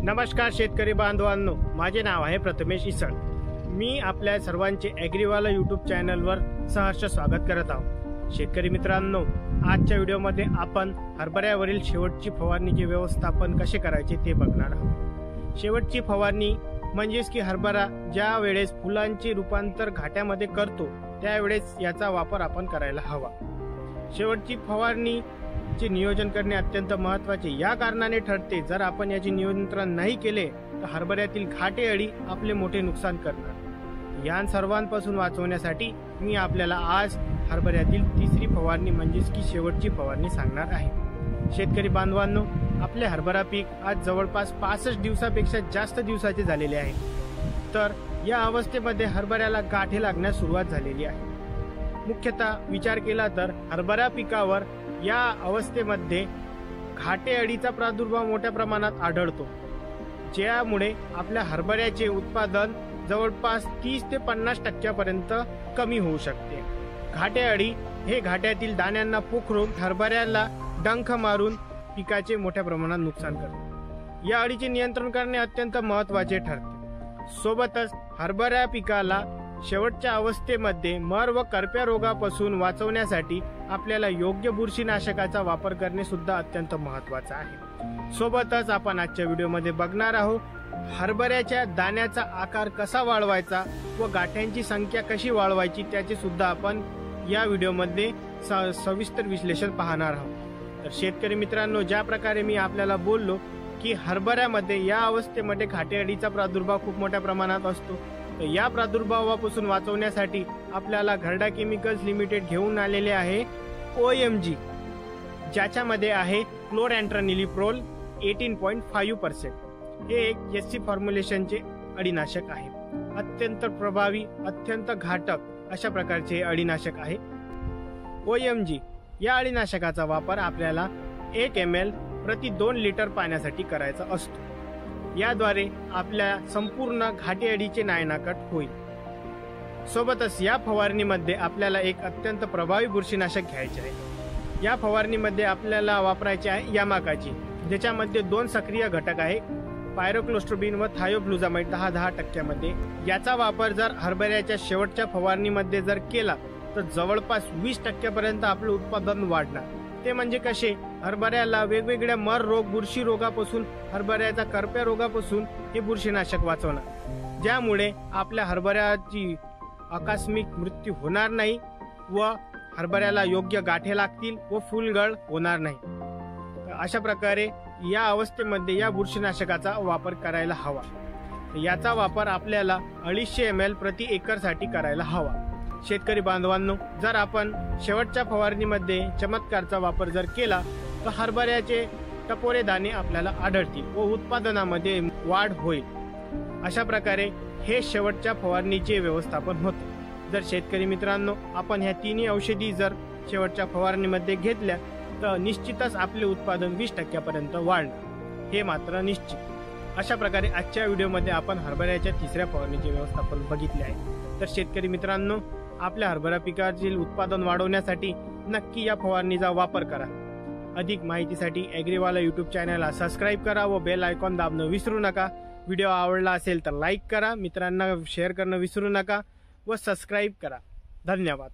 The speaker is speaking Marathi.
नमस्कार शेतकरी बांधवांनो, माझे नाव आहे प्रथमेश इसळ। मी आपल्या सर्वांचे ॲग्रीवाला यूट्यूब चॅनलवर सहर्ष स्वागत करत आहोत। शेतकरी मित्रांनो, आजच्या व्हिडिओमध्ये आपण हरभऱ्यावरील शेवटची फवारणीचे व्यवस्थापन कसे करायचे ते बघणार आहोत। शेवटची फवारणी म्हणजेच की हरभरा ज्या वेळेस फुलांचे रूपांतर घाट्यामध्ये करतो त्यावेळेस याचा वापर आपण करायला हवा। शेवटची फवारणी चे नियोजन करणे अत्यंत महत्त्वाचे या कारणाने ठरते, जर आपण याचे नियंत्रण नाही केले तर हरभऱ्यातील घाटे अळी आपले मोठे नुकसान करणार। या सर्वांपासून वाचवण्यासाठी मी आपल्याला आज हरभऱ्यातील तिसरी फवारणी म्हणजेच की शेवटची फवारणी सांगणार आहे। शेतकरी बांधवांनो, आपले हरभरा पीक आज जवळपास 65 दिवसापेक्षा जास्त दिवसाचे झालेले आहे, तर या अवस्थेमध्ये हरभऱ्याला गाठे लागण्यास सुरुवात झालेली आहे। मुख्यतः विचार केला तर हरभरा पिकावर या अवस्थेमध्ये घाटे अळीचा प्रादुर्भाव मोठ्या प्रमाणात आढळतो, ज्यामुळे आपल्या हरभऱ्याचे उत्पादन जवळपास 30 ते 50% पर्यंत कमी होऊ शकते। घाटे अळी हे घाट्यातील दाण्यांना पोखरून हरभऱ्याला डंख मारून पिकाचे मोठ्या प्रमाणात नुकसान करते। या अळीचे नियंत्रण करणे अत्यंत महत्त्वाचे ठरते। सोबतच हरभरा पिकाला शेवटच्या अवस्थेमध्ये मर व करप्या रोगापासून वाचवण्यासाठी आपल्याला योग्य बुरशीनाशकाचा वापर करणे सुद्धा अत्यंत महत्त्वाचे आहे। सोबतच आपण आजच्या व्हिडिओमध्ये बघणार आहोत हरभऱ्याच्या दाण्याचा आकार कसा वाढवायचा व गाठ्यांची संख्या कशी वाढवायची त्याचे सुद्धा आपण या व्हिडिओमध्ये सविस्तर विश्लेषण पाहणार आहोत। तर शेतकरी मित्रांनो, ज्या प्रकारे मी आपल्याला बोललो की हरभऱ्यामध्ये या अवस्थेमध्ये घाटे अळीचा प्रादुर्भाव खूप मोठ्या प्रमाणात असतो, तर या प्रादुर्भावापासून वाचवण्यासाठी आपल्याला घरडा केमिकल्स लिमिटेड घेऊन आलेले आहे OMG, ज्याच्यामध्ये आहे क्लोरॅन्ट्रानिलिप्रोल 18.5%। हे एक SC फॉर्म्युलेशनचे अळीनाशक आहे। अत्यंत प्रभावी, अत्यंत घातक अशा प्रकारचे अळीनाशक आहे OMG। या अळीनाशकाचा वापर आपल्याला 1 ml प्रति 2 लिटर पाण्यासाठी करायचा असतो। याद्वारे आपल्या संपूर्ण घाटे अळीचे नायनाट होईल। सोबतच या फवारणीमध्ये आपल्याला एक अत्यंत प्रभावी बुरशीनाशक घ्यायचे आहे। या फवारणीमध्ये आपल्याला वापरायचे आहे यामाकाची, ज्याच्यामध्ये 2 सक्रिय घटक आहे, पायरोक्लोस्ट्रोबिन व थायोफ्लुझामाइड 10% मध्ये। याचा वापर जर हरभऱ्याच्या शेवटच्या फवारणीमध्ये जर केला तर जवळपास 20% पर्यंत आपलं उत्पादन वाढणार। ते म्हणजे कसे, हरभऱ्याला वेगवेगळ्या मर रोग, बुरशी रोगापासून, हरभऱ्याच्या करप्या रोगापासून हे बुरशीनाशक वाचवणार, ज्यामुळे आपल्या हरभऱ्याची आकस्मिक मृत्यू होणार नाही व हरभऱ्याला योग्य गाठे लागतील व फुलगळ होणार नाही। अशा प्रकारे या अवस्थेमध्ये या बुरशीनाशकाचा वापर करायला हवा। याचा वापर आपल्याला 250 ml प्रति एकर साठी करायला हवा। शेतकरी बांधवांनो, जर आपण शेवटच्या फवारणीमध्ये चमत्कारचा वापर जर केला तर हरभऱ्याचे टपोरे दाणे आपल्याला आढळतील व उत्पादनामध्ये वाढ होईल। अशा प्रकारे हे शेवटच्या फवारणीचे व्यवस्थापन होते। जर शेतकरी मित्रांनो, आपण ह्या तिन्ही औषधी जर शेवटच्या फवारणीमध्ये घेतल्या तर निश्चितच आपले उत्पादन 20% पर्यंत वाढणार, हे मात्र निश्चित। अशा प्रकारे आजच्या व्हिडिओमध्ये आपण हरभऱ्याच्या तिसऱ्या फवारणीचे व्यवस्थापन बघितले आहे। तर शेतकरी मित्रांनो, आपल्या हरभरा पिकातील उत्पादन वाढवण्यासाठी नक्की या फवारणीचा वापर करा। अधिक माहितीसाठी ॲग्रीवाला यूट्यूब चॅनलला सबस्क्राईब करा व बेल आयकॉन दाबणं विसरू नका। व्हिडिओ आवडला असेल तर लाईक करा, मित्रांना शेअर करणं विसरू नका व सबस्क्राईब करा। धन्यवाद।